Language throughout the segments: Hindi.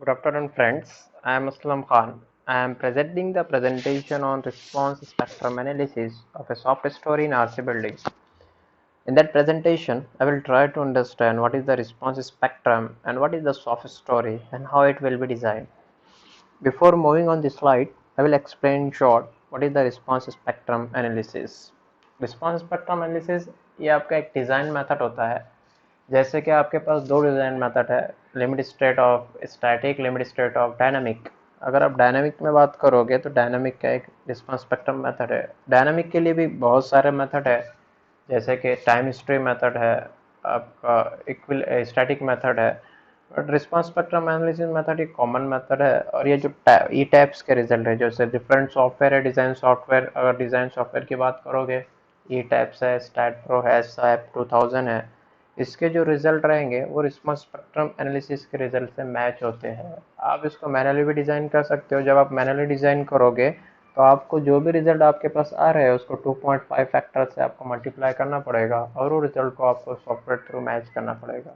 Good afternoon, friends. I am Aslam Khan. I am presenting the presentation on response spectrum analysis of a soft story in RC building. In that presentation, I will try to understand what is the response spectrum and what is the soft story and how it will be designed. Before moving on the slide, I will explain in short what is the response spectrum analysis. Response spectrum analysis ये आपका एक डिज़ाइन मेथड होता है। जैसे कि आपके पास दो डिज़ाइन मेथड है, limit state of static, limit state of dynamic. अगर आप डायनामिक में बात करोगे तो डायनामिक का एक रिस्पांस स्पेक्ट्रम मेथड है। डायनामिक के लिए भी बहुत सारे मेथड है, जैसे कि टाइम हिस्ट्री मेथड है, आपका इक्वल स्टैटिक मेथड है। But response spectrum analysis method एक कॉमन मेथड है, और ये जो ई टैप्स के रिजल्ट है, जैसे डिफरेंट सॉफ्टवेयर है, डिज़ाइन सॉफ्टवेयर, अगर डिज़ाइन सॉफ्टवेयर की बात करोगे, ई टैप्स है, स्टैट प्रो है, सैप 2000 है, इसके जो रिजल्ट रहेंगे वो रिस्पांस स्पेक्ट्रम एनालिसिस के रिजल्ट से मैच होते हैं। आप इसको मैनुअली भी डिज़ाइन कर सकते हो। जब आप मैनुअली डिज़ाइन करोगे तो आपको जो भी रिजल्ट आपके पास आ रहे हैं उसको 2.5 फैक्टर से आपको मल्टीप्लाई करना पड़ेगा, और वो रिजल्ट को आपको सॉफ्टवेयर थ्रू मैच करना पड़ेगा।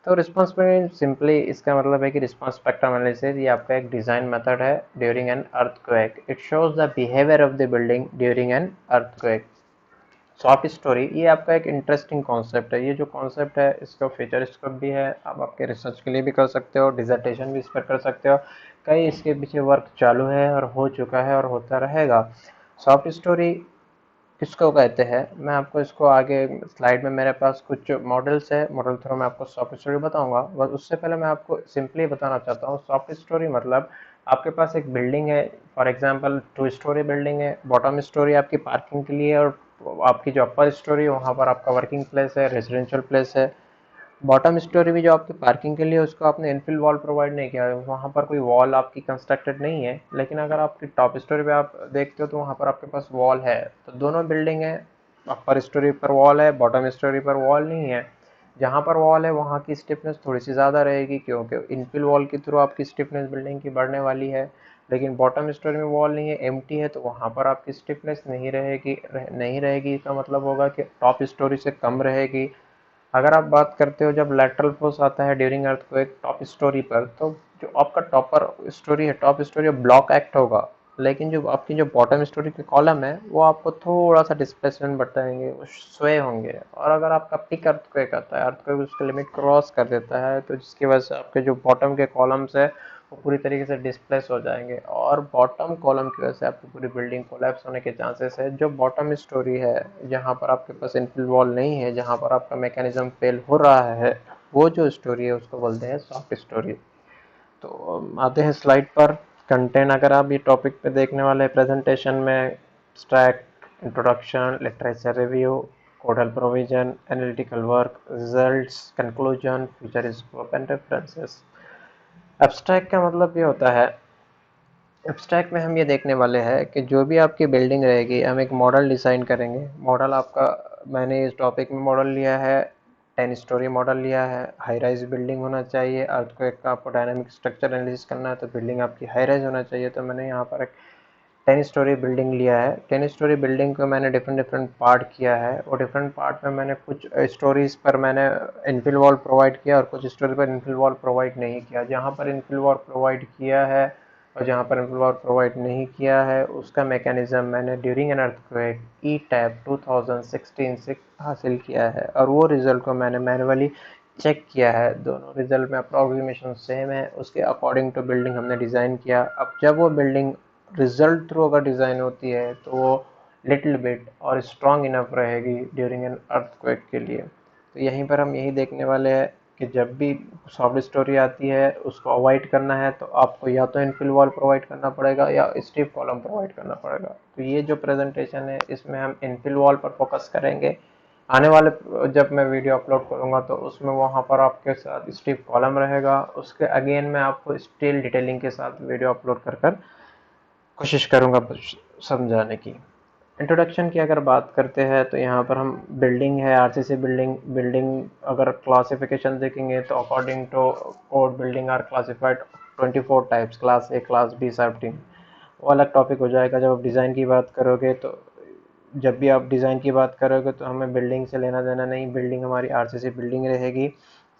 तो रिस्पांस में सिंपली इसका मतलब है कि रिस्पांस स्पेक्ट्रम एनालिसिस ये आपका एक डिज़ाइन मेथड है during an earthquake. It shows the behaviour of the building during an earthquake. Soft story ये आपका एक इंटरेस्टिंग कॉन्सेप्ट है। ये जो कॉन्सेप्ट है इसका फीचर स्कोप भी है, आप आपके रिसर्च के लिए भी कर सकते हो, डिजर्टेशन भी इस पर कर सकते हो। कई इसके पीछे वर्क चालू है और हो चुका है और होता रहेगा। सॉफ्ट स्टोरी किसको कहते हैं, मैं आपको इसको आगे स्लाइड में मेरे पास कुछ मॉडल्स है, मॉडल थ्रू मैं आपको सॉफ्ट स्टोरी बताऊंगा। बस उससे पहले मैं आपको सिंपली बताना चाहता हूँ सॉफ्ट स्टोरी मतलब आपके पास एक बिल्डिंग है, फॉर एग्जांपल 2 स्टोरी बिल्डिंग है। बॉटम स्टोरी आपकी पार्किंग के लिए, और आपकी जो अपर स्टोरी है वहाँ पर आपका वर्किंग प्लेस है, रेजिडेंशियल प्लेस है। बॉटम स्टोरी भी जो आपकी पार्किंग के लिए, उसको आपने इनफिल वॉल प्रोवाइड नहीं किया है, वहाँ पर कोई वॉल आपकी कंस्ट्रक्टेड नहीं है। लेकिन अगर आपकी टॉप स्टोरी पे आप देखते हो तो वहाँ पर आपके पास वॉल है। तो दोनों बिल्डिंग है, अपर स्टोरी पर वॉल है, बॉटम स्टोरी पर वॉल नहीं है। जहाँ पर वॉल है वहाँ की स्टिफनेस थोड़ी सी ज़्यादा रहेगी, क्योंकि इनफिल वॉल के थ्रू आपकी स्टिफनेस बिल्डिंग की बढ़ने वाली है। लेकिन बॉटम स्टोरी में वॉल नहीं है, एम्प्टी है, तो वहाँ पर आपकी स्टिफनेस नहीं रहेगी का मतलब होगा कि टॉप स्टोरी से कम रहेगी। अगर आप बात करते हो जब लेटरल फोर्स आता है ड्यूरिंग अर्थक्वेक टॉप स्टोरी पर, तो जो आपका टॉपर स्टोरी है, टॉप स्टोरी ब्लॉक एक्ट होगा। लेकिन जो आपकी जो बॉटम स्टोरी के कॉलम है वो आपको थोड़ा सा डिस्प्लेसमेंट बताएंगे, वो स्वे होंगे। और अगर आपका पिक अर्थक्वेक आता है, अर्थक्वेक उसका लिमिट क्रॉस कर देता है, तो जिसकी वजह से आपके जो बॉटम के कॉलम्स है वो पूरी तरीके से डिस्प्लेस हो जाएंगे, और बॉटम कॉलम की वजह से आपकी पूरी बिल्डिंग कोलैप्स होने के चांसेस है। जो बॉटम स्टोरी है, जहाँ पर आपके पास इनफिल वॉल नहीं है, जहाँ पर आपका मैकेनिज्म फेल हो रहा है, वो जो स्टोरी है उसको बोलते हैं सॉफ्ट स्टोरी। तो आते हैं स्लाइड पर। कंटेंट अगर आप ये टॉपिक पे देखने वाले प्रेजेंटेशन में, स्ट्रैक्ट, introduction, literature review, codal provision, analytical work, results, conclusion, future scope and references. Abstract का मतलब ये होता है, एब्स्ट्रैक्ट में हम ये देखने वाले हैं कि जो भी आपकी बिल्डिंग रहेगी, हम एक मॉडल डिज़ाइन करेंगे। मॉडल आपका, मैंने इस टॉपिक में मॉडल लिया है, 10 स्टोरी मॉडल लिया है। हाई राइज बिल्डिंग होना चाहिए, अर्थक्वेक का आपको डायनामिक स्ट्रक्चर एनालिसिस करना है तो बिल्डिंग आपकी हाई राइज होना चाहिए। तो मैंने यहाँ पर एक 10 स्टोरी बिल्डिंग लिया है। 10 स्टोरी बिल्डिंग को मैंने डिफरेंट डिफरेंट पार्ट किया है, और डिफरेंट पार्ट में मैंने कुछ स्टोरीज पर मैंने इनफिल वॉल प्रोवाइड किया और कुछ स्टोरी पर इनफिल वॉल प्रोवाइड नहीं किया। जहाँ पर इनफिल वॉल प्रोवाइड किया है और जहाँ पर इनफिल वॉल प्रोवाइड नहीं किया है, उसका मैकेनिज्म मैंने during an earthquake E tap 2016 से हासिल किया है, और वो रिजल्ट को मैंने मैनुअली चेक किया है। दोनों रिजल्ट में अप्रॉक्सीमेशन सेम है, उसके अकॉर्डिंग टू बिल्डिंग हमने डिज़ाइन किया। अब जब वो बिल्डिंग रिजल्ट थ्रू अगर डिज़ाइन होती है तो वो लिटिल बिट और स्ट्रॉन्ग इनफ रहेगी ड्यूरिंग एन अर्थक्वेक के लिए। तो यहीं पर हम यही देखने वाले हैं कि जब भी सॉफ्ट स्टोरी आती है उसको अवॉइड करना है तो आपको या तो इनफिल वॉल प्रोवाइड करना पड़ेगा या स्टीफ कॉलम प्रोवाइड करना पड़ेगा। तो ये जो प्रेजेंटेशन है इसमें हम इनफिल वॉल पर फोकस करेंगे। आने वाले जब मैं वीडियो अपलोड करूंगा तो उसमें वहाँ पर आपके साथ स्टीफ कॉलम रहेगा, उसके अगेन मैं आपको स्टील डिटेलिंग के साथ वीडियो अपलोड कर कोशिश करूंगा समझाने की। इंट्रोडक्शन की अगर बात करते हैं तो यहाँ पर हम बिल्डिंग है, आरसीसी बिल्डिंग। बिल्डिंग अगर क्लासिफिकेशन देखेंगे तो according to code building are classified 24 types, class A, class B, सब टीम। वो अलग टॉपिक हो जाएगा जब आप डिज़ाइन की बात करोगे। तो जब भी आप डिज़ाइन की बात करोगे तो हमें बिल्डिंग से लेना देना नहीं, बिल्डिंग हमारी आरसीसी बिल्डिंग रहेगी।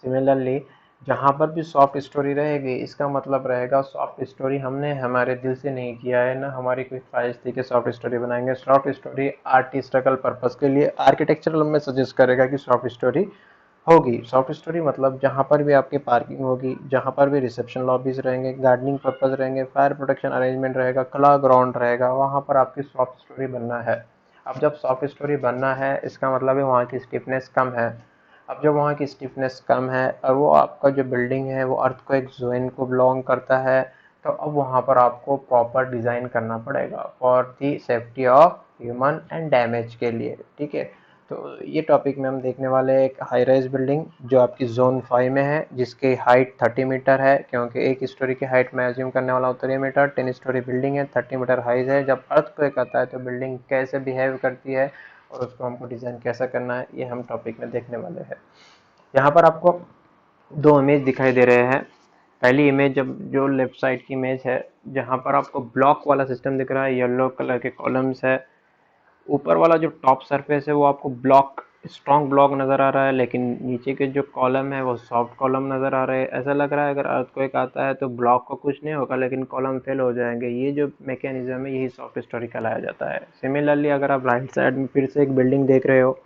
सिमिलरली जहाँ पर भी सॉफ्ट स्टोरी रहेगी, इसका मतलब रहेगा सॉफ्ट स्टोरी हमने हमारे दिल से नहीं किया है, ना हमारी कोई ख्वाहिश थी कि सॉफ्ट स्टोरी बनाएंगे। सॉफ्ट स्टोरी आर्टिस्टिकल पर्पस के लिए, आर्किटेक्चरल में सजेस्ट करेगा कि सॉफ्ट स्टोरी होगी। सॉफ्ट स्टोरी मतलब जहाँ पर भी आपकी पार्किंग होगी, जहाँ पर भी रिसेप्शन लॉबीज रहेंगे, गार्डनिंग पर्पज रहेंगे, फायर प्रोटेक्शन अरेंजमेंट रहेगा, खुला ग्राउंड रहेगा, वहाँ पर आपकी सॉफ्ट स्टोरी बनना है। अब जब सॉफ्ट स्टोरी बनना है, इसका मतलब है वहाँ की स्टिफनेस कम है। अब जब वहाँ की स्टिफनेस कम है और वो आपका जो बिल्डिंग है वो अर्थक्वेक जोन को बिलोंग करता है, तो अब वहाँ पर आपको प्रॉपर डिज़ाइन करना पड़ेगा for the safety of human and damage के लिए। ठीक है, तो ये टॉपिक में हम देखने वाले हैं एक हाई राइज बिल्डिंग जो आपकी जोन 5 में है, जिसकी हाइट 30 मीटर है, क्योंकि एक स्टोरी की हाइट मैं अज्यूम करने वाला हूँ 3 मीटर। 10 स्टोरी बिल्डिंग है, 30 मीटर हाइट है। जब अर्थक्वेक आता है तो बिल्डिंग कैसे बिहेव करती है और उसको हमको डिज़ाइन कैसा करना है, ये हम टॉपिक में देखने वाले हैं। यहाँ पर आपको दो इमेज दिखाई दे रहे हैं। पहली इमेज जब जो लेफ्ट साइड की इमेज है, जहाँ पर आपको ब्लॉक वाला सिस्टम दिख रहा है, येलो कलर के कॉलम्स है। ऊपर वाला जो टॉप सरफेस है वो आपको ब्लॉक स्ट्रॉन्ग ब्लॉक नज़र आ रहा है, लेकिन नीचे के जो कॉलम है वो सॉफ्ट कॉलम नज़र आ रहे हैं। ऐसा लग रहा है अगर अर्थक्वेक आता है तो ब्लॉक को कुछ नहीं होगा, लेकिन कॉलम फेल हो जाएंगे। ये जो मैकेनिज्म है यही सॉफ्ट स्टोरी कहलाया जाता है। सिमिलरली अगर आप राइट साइड में फिर से एक बिल्डिंग देख रहे हो,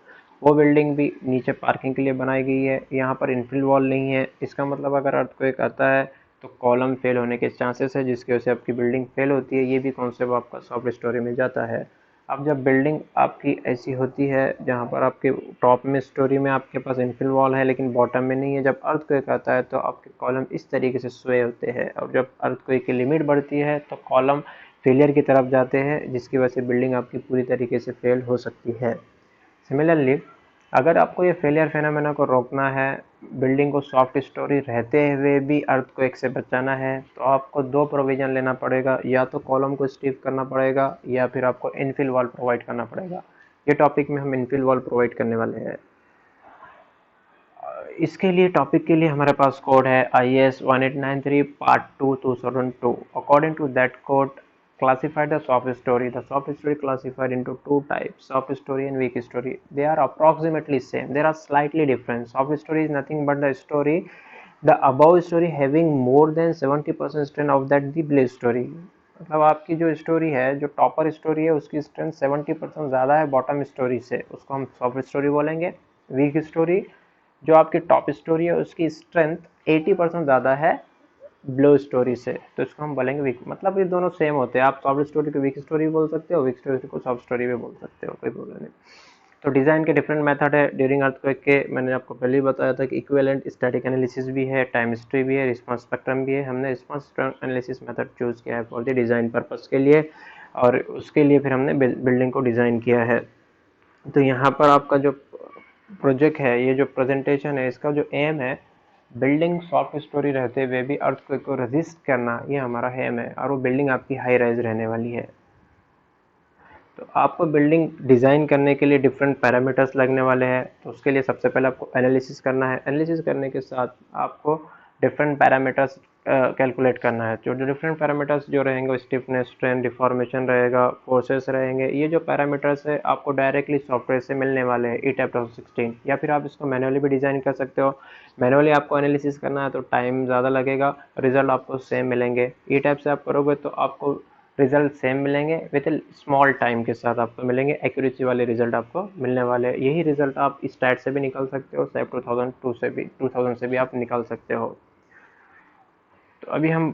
वो बिल्डिंग भी नीचे पार्किंग के लिए बनाई गई है। यहाँ पर इनफिल वॉल नहीं है, इसका मतलब अगर अर्थक्वेक आता है तो कॉलम फेल होने के चांसेस है, जिसकी वजह से आपकी बिल्डिंग फेल होती है। ये भी कॉन्सेप्ट आपका सॉफ्ट स्टोरी में जाता है। अब जब बिल्डिंग आपकी ऐसी होती है जहाँ पर आपके टॉप में स्टोरी में आपके पास इनफिल वॉल है लेकिन बॉटम में नहीं है, जब अर्थक्वेक आता है तो आपके कॉलम इस तरीके से स्वे होते हैं, और जब अर्थक्वेक की लिमिट बढ़ती है तो कॉलम फेलियर की तरफ जाते हैं, जिसकी वजह से बिल्डिंग आपकी पूरी तरीके से फेल हो सकती है। सिमिलरली अगर आपको ये फेलियर फेनोमेना को रोकना है, बिल्डिंग को सॉफ्ट स्टोरी रहते हुए भी अर्थक्वेक से बचाना है, तो आपको दो प्रोविज़न लेना पड़ेगा। या तो कॉलम को स्टीफ करना पड़ेगा या फिर आपको इनफिल वॉल प्रोवाइड करना पड़ेगा। ये टॉपिक में हम इनफिल वॉल प्रोवाइड करने वाले हैं। इसके लिए टॉपिक के लिए हमारे पास कोड है IS 1893 part 2 2002। According to that code, classify the soft story. The soft story classified into two types: soft story and weak story. They are approximately same. They are slightly different. Soft story is nothing but the above story having more than 70% strength of that the below story. मतलब आपकी जो स्टोरी है, जो टॉपर स्टोरी है, उसकी स्ट्रेंथ 70% ज़्यादा है बॉटम स्टोरी से, उसको हम सॉफ्ट स्टोरी बोलेंगे। वीक स्टोरी जो आपकी टॉप स्टोरी है, उसकी स्ट्रेंथ 80% ज़्यादा है ब्लो स्टोरी से, तो इसको हम बोलेंगे वीक। मतलब ये दोनों सेम होते हैं। आप सॉफ्ट स्टोरी को वीक स्टोरी भी बोल सकते हो, वीक स्टोरी को सॉफ्ट स्टोरी भी बोल सकते हो, कोई प्रॉब्लम नहीं। तो डिज़ाइन के डिफरेंट मेथड है ड्यूरिंग अर्थक्वेक के। मैंने आपको पहले ही बताया था कि इक्विवेलेंट स्टैटिक एनालिसिस भी है, टाइम हिस्ट्री भी है, रिस्पांस स्पेक्ट्रम भी है। हमने response spectrum analysis method choose किया है फॉर द डिज़ाइन पर्पज़ के लिए, और उसके लिए फिर हमने बिल्डिंग को डिज़ाइन किया है। तो यहाँ पर आपका जो प्रोजेक्ट है, ये जो प्रेजेंटेशन है, इसका जो एम है, बिल्डिंग सॉफ्ट स्टोरी रहते हुए भी अर्थक्वेक को रेजिस्ट करना, ये हमारा एम है। और वो बिल्डिंग आपकी हाई राइज रहने वाली है। तो आपको बिल्डिंग डिज़ाइन करने के लिए डिफरेंट पैरामीटर्स लगने वाले हैं। तो उसके लिए सबसे पहले आपको एनालिसिस करना है। एनालिसिस करने के साथ आपको डिफरेंट पैरामीटर्स कैलकुलेट करना है। जो डिफरेंट पैरामीटर्स जो रहेंगे वो स्टिफनेस, स्ट्रेंथ, डिफॉर्मेशन रहेगा, फोर्सेस रहेंगे। ये जो पैरामीटर्स है आपको डायरेक्टली सॉफ्टवेयर से मिलने वाले हैं ETAP 2016, या फिर आप इसको मैनुअली भी डिज़ाइन कर सकते हो। मैनुअली आपको एनालिसिस करना है तो टाइम ज़्यादा लगेगा, रिजल्ट आपको सेम मिलेंगे। ETAP से आप करोगे तो आपको रिजल्ट सेम मिलेंगे, विथ स्मॉल टाइम के साथ आपको मिलेंगे, एक्यूरेसी वाले रिजल्ट आपको मिलने वाले हैं। यही रिजल्ट आप स्टैट से भी निकाल सकते हो, SAP 2000 से भी आप निकाल सकते हो। तो अभी हम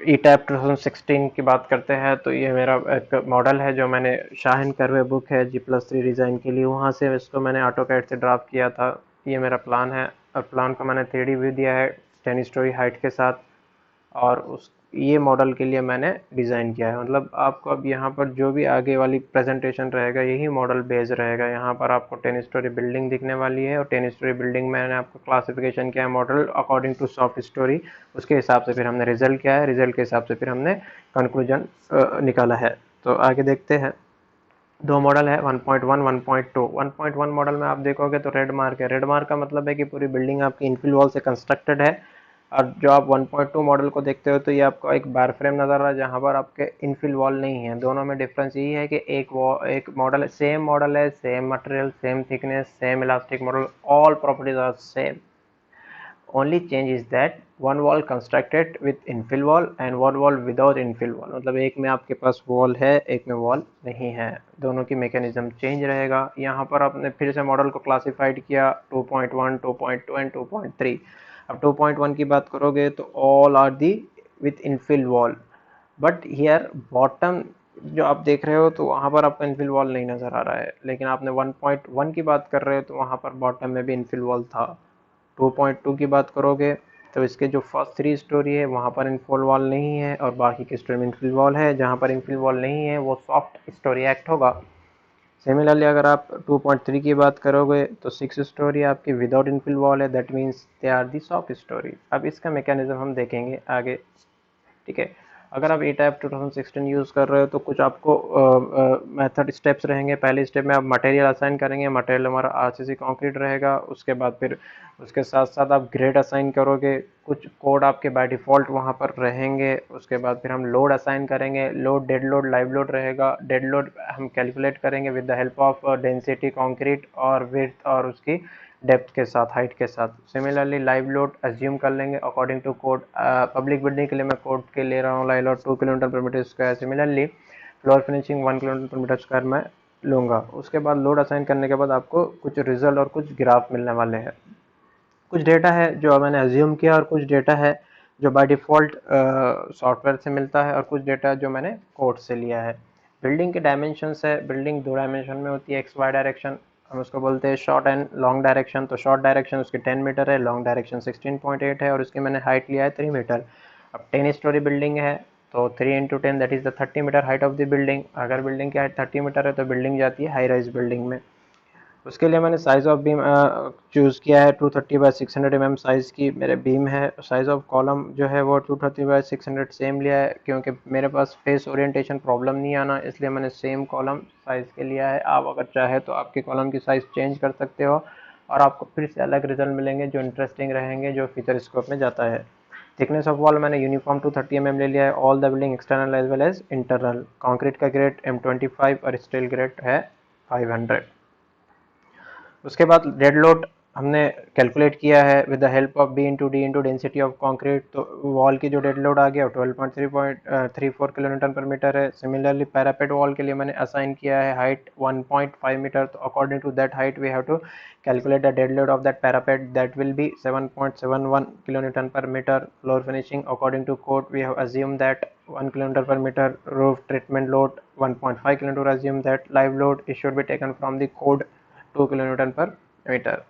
ETAP 2016 की बात करते हैं। तो ये मेरा एक मॉडल है जो मैंने शाहिन करवे बुक है G+3 डिज़ाइन के लिए, वहाँ से इसको मैंने AutoCAD से ड्राफ्ट किया था। ये मेरा प्लान है, और प्लान को मैंने 3D व्यू दिया है 10 स्टोरी हाइट के साथ, और उस ये मॉडल के लिए मैंने डिज़ाइन किया है। मतलब आपको अब यहाँ पर जो भी आगे वाली प्रेजेंटेशन रहेगा यही मॉडल बेस रहेगा। यहाँ पर आपको 10 स्टोरी बिल्डिंग दिखने वाली है, और 10 स्टोरी बिल्डिंग में मैंने आपको क्लासिफिकेशन किया है model according to soft story. उसके हिसाब से फिर हमने रिजल्ट किया है, रिजल्ट के हिसाब से फिर हमने कंक्लूजन निकाला है। तो आगे देखते हैं। दो मॉडल है 1.1 1.2। 1.1 मॉडल में आप देखोगे तो रेड मार्क है। रेड मार्क का मतलब है कि पूरी बिल्डिंग आपकी इनफिल वॉल से कंस्ट्रक्टेड है। और जो आप 1.2 मॉडल को देखते हो तो ये आपको एक बार फ्रेम नज़र आ रहा है जहाँ पर आपके इनफिल वॉल नहीं है। दोनों में डिफरेंस यही है कि एक मॉडल सेम मॉडल है, same material, same thickness, same elastic model, all properties are same. only change is that one wall constructed with infill wall and one wall without infill wall, मतलब एक में आपके पास वॉल है, एक में वॉल नहीं है, दोनों की मैकेनिज्म चेंज रहेगा। यहाँ पर आपने फिर से मॉडल को क्लासिफाइड किया 2.1, 2.2 एंड 2.3। अब 2.1 की बात करोगे तो all are the with infill wall, but here bottom जो आप देख रहे हो तो वहाँ पर आपको इनफिल वॉल नहीं नज़र आ रहा है, लेकिन आपने 1.1 की बात कर रहे हो तो वहाँ पर बॉटम में भी इनफिल वॉल था। 2.2 की बात करोगे तो इसके जो फर्स्ट 3 स्टोरी है वहाँ पर इनफिल वॉल नहीं है और बाकी की स्टोरी में इनफिल वॉल है। जहाँ पर इनफिल वॉल नहीं है वो सॉफ्ट स्टोरी एक्ट होगा। सिमिलरली अगर आप 2.3 की बात करोगे तो 6 स्टोरी आपकी विदाउट इनफिल वॉल है, that means they are the soft story. अब इसका मैकेनिज्म हम देखेंगे आगे, ठीक है। अगर आप ई टाइप 2016 यूज़ कर रहे हो तो कुछ आपको मेथड स्टेप्स रहेंगे। पहले स्टेप में आप मटेरियल असाइन करेंगे, मटेरियल हमारा आरसीसी कंक्रीट रहेगा। उसके बाद फिर उसके साथ साथ आप ग्रेड असाइन करोगे, कुछ कोड आपके बाय डिफ़ॉल्ट वहाँ पर रहेंगे। उसके बाद फिर हम लोड असाइन करेंगे, load dead load live load रहेगा। डेड लोड हम कैलकुलेट करेंगे with the help of density concrete और विड्थ और उसकी डेप्थ के साथ, हाइट के साथ। सिमिलरली लाइव लोड अज्यूम कर लेंगे according to code. Public building के लिए मैं कोड के ले रहा हूँ live load 2 kilometre per metre square. Similarly floor finishing 1 kilometre per metre square मैं लूँगा। उसके बाद लोड असाइन करने के बाद आपको कुछ रिजल्ट और कुछ ग्राफ मिलने वाले हैं। कुछ डेटा है जो मैंने अज्यूम किया और कुछ डेटा है जो बाय डिफ़ॉल्ट सॉफ्टवेयर से मिलता है और कुछ डेटा जो मैंने कोड से लिया है। बिल्डिंग के डायमेंशंस है, बिल्डिंग 2 डायमेंशन में होती है, एक्स वाई डायरेक्शन, हम उसको बोलते हैं शॉर्ट एंड लॉन्ग डायरेक्शन। तो शॉर्ट डायरेक्शन उसकी 10 मीटर है, लॉन्ग डायरेक्शन 16.8 है और उसकी मैंने हाइट लिया है 3 मीटर। अब 10 स्टोरी बिल्डिंग है तो 3 into 10 that is the 30 metre height of the building. अगर बिल्डिंग की हाइट 30 मीटर है तो बिल्डिंग जाती है हाई राइज बिल्डिंग में। उसके लिए मैंने साइज़ ऑफ बीम चूज़ किया है 230 बाई 600 mm साइज़ की मेरे बीम है। साइज़ ऑफ कॉलम जो है वो 230 बाई 600 सेम लिया है, क्योंकि मेरे पास फेस ओरिएंटेशन प्रॉब्लम नहीं आना, इसलिए मैंने सेम कॉलम साइज़ के लिया है। आप अगर चाहे तो आपके कॉलम की साइज़ चेंज कर सकते हो और आपको फिर से अलग रिजल्ट मिलेंगे जो इंटरेस्टिंग रहेंगे, जो फीचर स्कोप में जाता है। थिकनेस ऑफ वॉल मैंने यूनिफॉर्म 230 mm ले लिया है, all the building external as well as internal. Concrete का ग्रेड M25 और स्टील ग्रेड है 500। उसके बाद डेड लोड हमने कैलकुलेट किया है with the help of B into D into density of concrete. तो वॉल की जो डेड लोड आ गया 12.34 किलोमीटर पर मीटर है। सिमिलरली पैरापेट वॉल के लिए मैंने असाइन किया है हाइट 1.5 मीटर। तो according to that height we have to calculate the dead load of that parapet, that will be 7.71 kilometre per metre. Floor finishing according to code we have assume that 1 kilometre per metre. Roof treatment load 1.5 kilometre, assume that live load it should be taken from the code 2 kilometre per metre.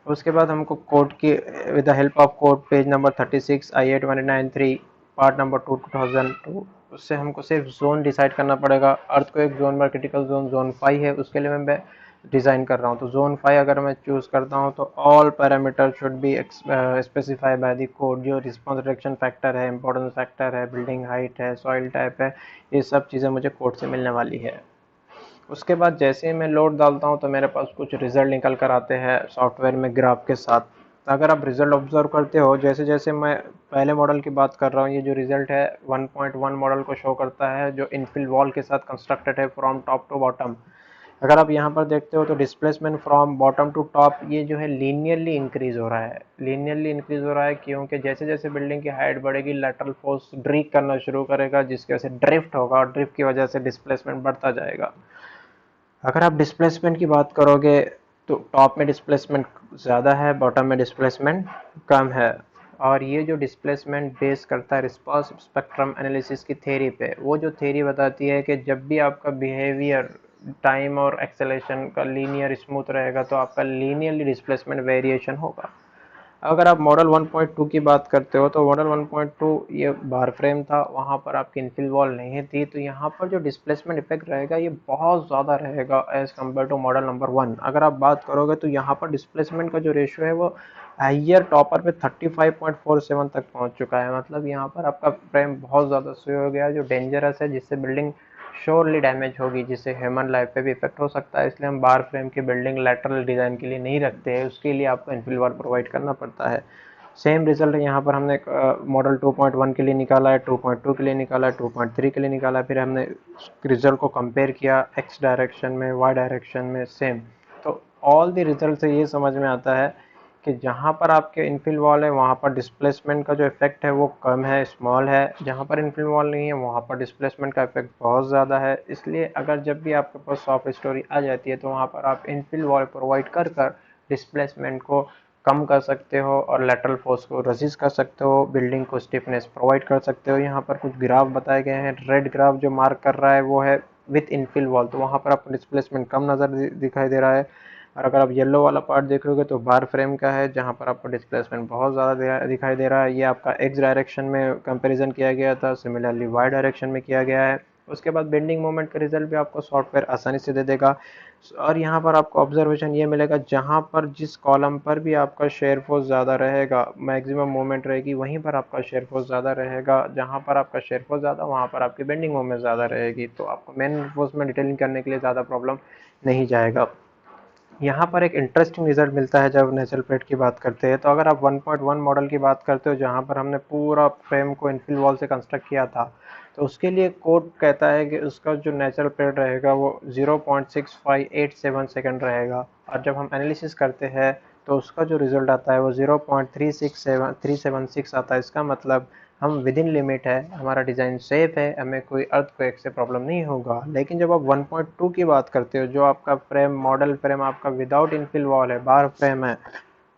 उसके बाद हमको कोड की with the help of code page number 36 IA 2093 part number 2002, उससे हमको सिर्फ जोन डिसाइड करना पड़ेगा। अर्थ को एक जोन पर क्रिटिकल जोन जोन 5 है, उसके लिए मैं डिज़ाइन कर रहा हूँ। तो जोन 5 अगर मैं चूज़ करता हूँ तो all parameter should be specify by the code. जो रिस्पॉन्स रिडक्शन फैक्टर है, इंपॉर्टेंस फैक्टर है, बिल्डिंग हाइट है, सॉइल टाइप है, ये सब चीज़ें मुझे कोड से मिलने वाली है। उसके बाद जैसे ही मैं लोड डालता हूँ तो मेरे पास कुछ रिजल्ट निकल कर आते हैं सॉफ्टवेयर में ग्राफ के साथ। अगर आप रिजल्ट ऑब्जर्व करते हो, जैसे जैसे मैं पहले मॉडल की बात कर रहा हूँ, ये जो रिजल्ट है 1.1 मॉडल को शो करता है जो इनफिल वॉल के साथ कंस्ट्रक्टेड है फ्रॉम टॉप टू बॉटम। अगर आप यहाँ पर देखते हो तो displacement from bottom to top ये जो है लीनियरली इंक्रीज हो रहा है। लीनियरली इंक्रीज हो रहा है क्योंकि जैसे जैसे बिल्डिंग की हाइट बढ़ेगी लेटरल फोर्स ड्रीक करना शुरू करेगा, जिसकी वजह से ड्रिफ्ट होगा और ड्रिफ्ट की वजह से डिस्प्लेसमेंट बढ़ता जाएगा। अगर आप डिस्प्लेसमेंट की बात करोगे तो टॉप में डिस्प्लेसमेंट ज़्यादा है, बॉटम में डिस्प्लेसमेंट कम है। और ये जो डिस्प्लेसमेंट बेस करता है रिस्पांस स्पेक्ट्रम एनालिसिस की थ्योरी पे। वो जो थ्योरी बताती है कि जब भी आपका बिहेवियर टाइम और एक्सेलेरेशन का लीनियर स्मूथ रहेगा तो आपका लीनियरली डिस्प्लेसमेंट वेरिएशन होगा। अगर आप मॉडल 1.2 की बात करते हो तो मॉडल 1.2 ये बार फ्रेम था, वहाँ पर आपकी इनफिल वॉल नहीं थी, तो यहाँ पर जो डिस्प्लेसमेंट इफेक्ट रहेगा ये बहुत ज़्यादा रहेगा as compare to model number 1। अगर आप बात करोगे तो यहाँ पर डिस्प्लेसमेंट का जो रेशियो है वो हाइयर टॉपर पे 35.47 तक पहुँच चुका है। मतलब यहाँ पर आपका फ्रेम बहुत ज़्यादा स्लो हो गया है, जो डेंजरस है, जिससे बिल्डिंग श्योरली डैमेज होगी, जिससे ह्यूमन लाइफ पे भी इफेक्ट हो सकता है। इसलिए हम बार फ्रेम की बिल्डिंग लैटरल डिज़ाइन के लिए नहीं रखते हैं, उसके लिए आपको इनफिल वॉल प्रोवाइड करना पड़ता है। सेम रिजल्ट यहाँ पर हमने मॉडल 2.1 के लिए निकाला है, 2.2 के लिए निकाला है, 2.3 के लिए निकाला है। फिर हमने रिजल्ट को कंपेयर किया एक्स डायरेक्शन में, वाई डायरेक्शन में, सेम। तो ऑल द रिजल्ट से ये समझ में आता है कि जहाँ पर आपके इनफिल वॉल है वहाँ पर डिस्प्लेसमेंट का जो इफेक्ट है वो कम है, स्मॉल है। जहाँ पर इनफिल वॉल नहीं है वहाँ पर डिस्प्लेसमेंट का इफेक्ट बहुत ज़्यादा है। इसलिए अगर जब भी आपके पास सॉफ्ट स्टोरी आ जाती है तो वहाँ पर आप इनफिल वॉल प्रोवाइड कर कर डिस्प्लेसमेंट को कम कर सकते हो और लेटरल फोर्स को रेजिस्ट कर सकते हो, बिल्डिंग को स्टिफनेस प्रोवाइड कर सकते हो। यहाँ पर कुछ ग्राफ बताए गए हैं। रेड ग्राफ जो मार्क कर रहा है वो है विथ इनफिल वॉल, तो वहाँ पर आपको डिस्प्लेसमेंट कम नज़र दिखाई दे रहा है। और अगर आप येलो वाला पार्ट देखोगे तो बार फ्रेम का है, जहाँ पर आपको डिस्प्लेसमेंट बहुत ज़्यादा दिखाई दे रहा है। ये आपका एक्स डायरेक्शन में कंपैरिजन किया गया था, सिमिलरली वाई डायरेक्शन में किया गया है। उसके बाद बेंडिंग मोमेंट का रिजल्ट भी आपको सॉफ्टवेयर आसानी से दे देगा। और यहाँ पर आपको ऑब्जर्वेशन ये मिलेगा, जहाँ पर जिस कॉलम पर भी आपका शेयर फोर्स ज़्यादा रहेगा, मैक्सिमम मोमेंट रहेगी, वहीं पर आपका शेयर फोर्स ज़्यादा रहेगा। जहाँ पर आपका शेयर फोर्स ज़्यादा वहाँ पर आपकी बेंडिंग मोमेंट ज़्यादा रहेगी। तो आपको मेन फोर्स में डिटेलिंग करने के लिए ज़्यादा प्रॉब्लम नहीं जाएगा। यहाँ पर एक इंटरेस्टिंग रिजल्ट मिलता है जब नेचुरल प्लेट की बात करते हैं। तो अगर आप 1.1 मॉडल की बात करते हो जहाँ पर हमने पूरा फ्रेम को इनफिल वॉल से कंस्ट्रक्ट किया था, तो उसके लिए कोड कहता है कि उसका जो नेचुरल प्लेट रहेगा वो 0.6587 सेकंड रहेगा। और जब हम एनालिसिस करते हैं तो उसका जो रिजल्ट आता है वो 0.376 आता है। इसका मतलब हम विद इन लिमिट है, हमारा डिज़ाइन सेफ है, हमें कोई अर्थक्वेक से प्रॉब्लम नहीं होगा। लेकिन जब आप 1.2 की बात करते हो, जो आपका फ्रेम मॉडल फ्रेम आपका विदाउट इनफिल वॉल है, बार फ्रेम है,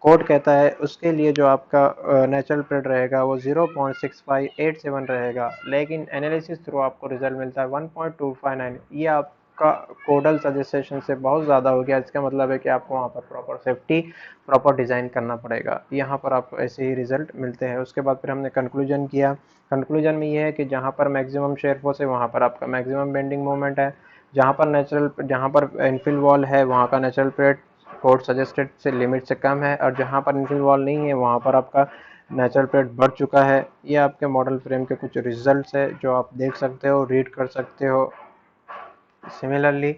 कोड कहता है उसके लिए जो आपका नेचुरल प्लेट रहेगा वो 0.6587 रहेगा। लेकिन एनालिसिस थ्रू आपको रिजल्ट मिलता है 1.259। ये आपका कोडल सजेशन से बहुत ज़्यादा हो गया। इसका मतलब है कि आपको वहाँ पर प्रॉपर सेफ्टी, प्रॉपर डिज़ाइन करना पड़ेगा। यहाँ पर आपको ऐसे ही रिजल्ट मिलते हैं। उसके बाद फिर हमने कंक्लूजन किया। कंक्लूजन में ये है कि जहाँ पर मैक्सिमम शेयर फोर्स है वहाँ पर आपका मैक्सिमम बेंडिंग मोमेंट है। जहाँ पर इनफिल वॉल है वहाँ का नेचुरल प्लेट कोड सजेस्टेड से लिमिट से कम है, और जहाँ पर इनफिल वॉल नहीं है वहाँ पर आपका नेचुरल प्लेट बढ़ चुका है। ये आपके मॉडल फ्रेम के कुछ रिजल्ट्स है जो आप देख सकते हो, रीड कर सकते हो। सिमिलरली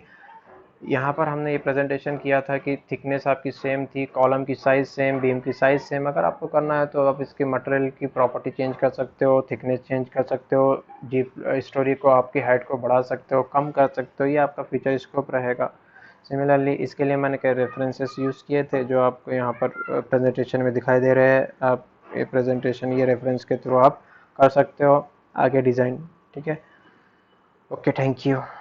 यहाँ पर हमने ये प्रेजेंटेशन किया था कि थिकनेस आपकी सेम थी, कॉलम की साइज़ सेम, बीम की साइज़ सेम। अगर आपको करना है तो आप इसके मटेरियल की प्रॉपर्टी चेंज कर सकते हो, थिकनेस चेंज कर सकते हो, जी स्टोरी को आपकी हाइट को बढ़ा सकते हो, कम कर सकते हो। ये आपका फीचर स्कोप रहेगा। सिमिलरली इसके लिए मैंने कई रेफरेंसेस यूज़ किए थे जो आपको यहाँ पर प्रेजेंटेशन में दिखाई दे रहे हैं। आप ये प्रेजेंटेशन ये रेफरेंस के थ्रू आप कर सकते हो आगे डिज़ाइन। ठीक है, ओके, थैंक यू।